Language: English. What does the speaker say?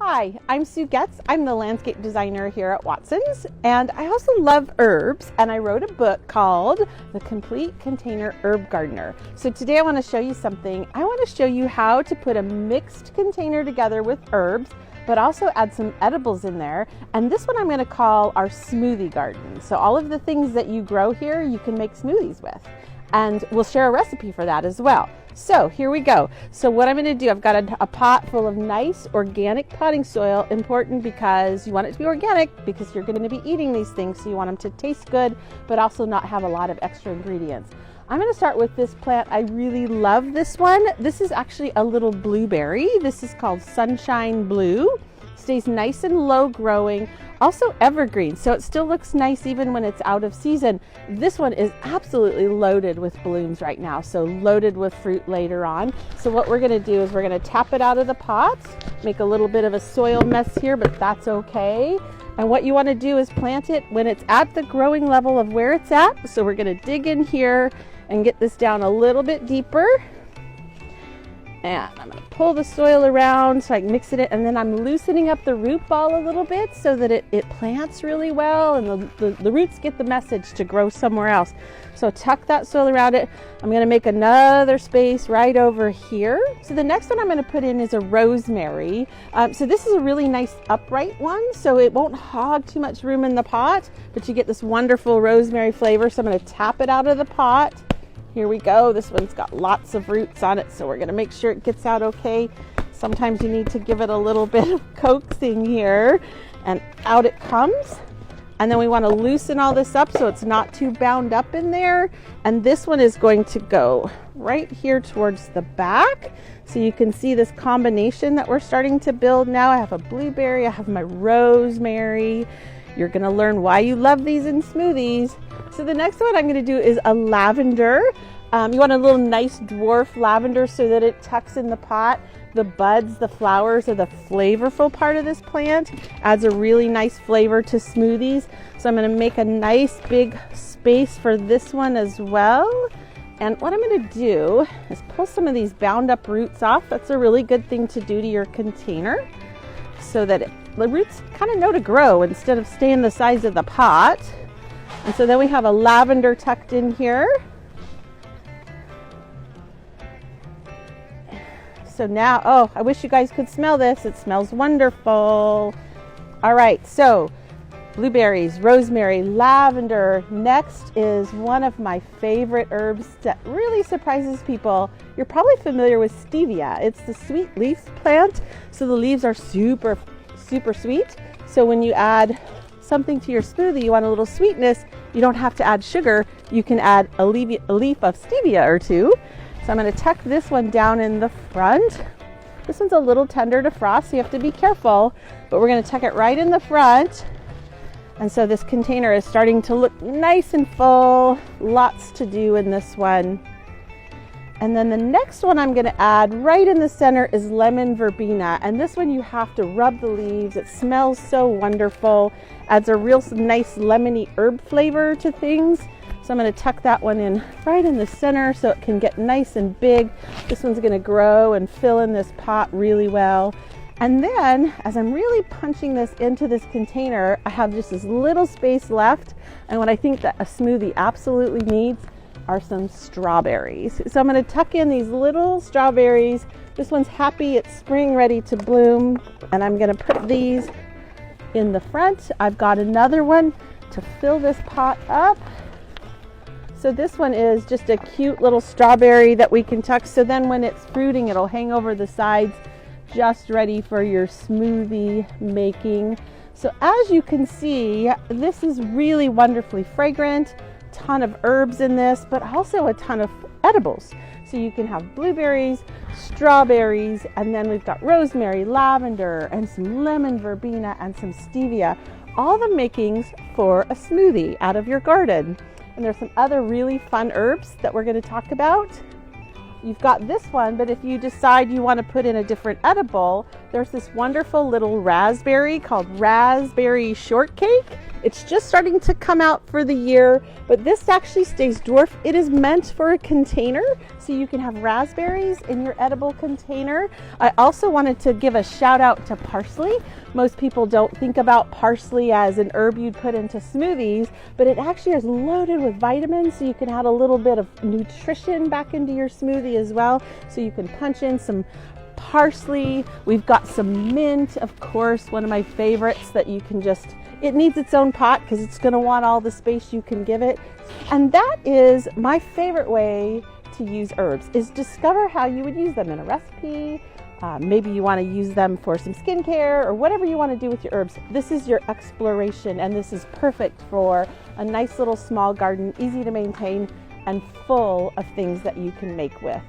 Hi, I'm Sue Goetz. I'm the landscape designer here at Watson's, and I also love herbs, and I wrote a book called The Complete Container Herb Gardener. So today I want to show you something. I want to show you how to put a mixed container together with herbs, but also add some edibles in there. And this one I'm going to call our smoothie garden. So all of the things that you grow here, you can make smoothies with. And we'll share a recipe for that as well. So here we go. So what I'm going to do, I've got a pot full of nice organic potting soil. Important because you want it to be organic because you're going to be eating these things, so you want them to taste good but also not have a lot of extra ingredients. I'm going to start with this plant. I really love this one. This is actually a little blueberry. This is called Sunshine Blue. Stays nice and low growing, also evergreen, so it still looks nice even when it's out of season. This one is absolutely loaded with blooms right now, so loaded with fruit later on. So what we're going to do is we're going to tap it out of the pot, make a little bit of a soil mess here, but that's okay. And what you want to do is plant it when it's at the growing level of where it's at. So we're going to dig in here and get this down a little bit deeper. And I'm going to pull the soil around so I can mix it in, and then I'm loosening up the root ball a little bit so that it plants really well and the roots get the message to grow somewhere else. So tuck that soil around it. I'm going to make another space right over here. So the next one I'm going to put in is a rosemary. So this is a really nice upright one, so it won't hog too much room in the pot, but you get this wonderful rosemary flavor. So I'm going to tap it out of the pot. Here we go. This one's got lots of roots on it, so we're going to make sure it gets out okay. Sometimes you need to give it a little bit of coaxing here, and out it comes. And then we want to loosen all this up so it's not too bound up in there. And this one is going to go right here towards the back. So you can see this combination that we're starting to build now. I have a blueberry, I have my rosemary. You're going to learn why you love these in smoothies. So the next one I'm going to do is a lavender. You want a little nice dwarf lavender so that it tucks in the pot. The buds, the flowers are the flavorful part of this plant. Adds a really nice flavor to smoothies. So I'm going to make a nice big space for this one as well. And what I'm going to do is pull some of these bound up roots off. That's a really good thing to do to your container so that the roots kind of know to grow instead of staying the size of the pot. And so then we have a lavender tucked in here. So now, oh, I wish you guys could smell this. It smells wonderful. All right, so blueberries, rosemary, lavender. Next is one of my favorite herbs that really surprises people. You're probably familiar with Stevia. It's the sweet leaf plant. So the leaves are super sweet. So when you add something to your smoothie, you want a little sweetness, you don't have to add sugar. You can add a leaf of stevia or two. So I'm going to tuck this one down in the front. This one's a little tender to frost, so you have to be careful, but we're going to tuck it right in the front. And so this container is starting to look nice and full. Lots to do in this one. And then the next one I'm going to add right in the center is lemon verbena. And this one you have to rub the leaves. It smells so wonderful. Adds a real nice lemony herb flavor to things. So I'm going to tuck that one in right in the center so it can get nice and big. This one's going to grow and fill in this pot really well. And then as I'm really punching this into this container, I have just this little space left. And what I think that a smoothie absolutely needs are some strawberries. So I'm going to tuck in these little strawberries. This one's happy, it's spring, ready to bloom, and I'm going to put these in the front. I've got another one to fill this pot up. So this one is just a cute little strawberry that we can tuck, so then when it's fruiting it'll hang over the sides, just ready for your smoothie making. So as you can see, this is really wonderfully fragrant. Ton of herbs in this, but also a ton of edibles. So you can have blueberries, strawberries, and then we've got rosemary, lavender, and some lemon verbena and some stevia. All the makings for a smoothie out of your garden. And there's some other really fun herbs that we're going to talk about. You've got this one, but if you decide you want to put in a different edible, There's this wonderful little raspberry called raspberry shortcake. It's just starting to come out for the year, but this actually stays dwarf. It is meant for a container, so you can have raspberries in your edible container. I also wanted to give a shout out to parsley. Most people don't think about parsley as an herb you'd put into smoothies, but it actually is loaded with vitamins, so you can add a little bit of nutrition back into your smoothie as well. So you can punch in some parsley. We've got some mint, of course, one of my favorites that you can just, it needs its own pot because it's going to want all the space you can give it. And that is my favorite way to use herbs, is discover how you would use them in a recipe. Maybe you want to use them for some skincare or whatever you want to do with your herbs. This is your exploration, and this is perfect for a nice little small garden, easy to maintain and full of things that you can make with.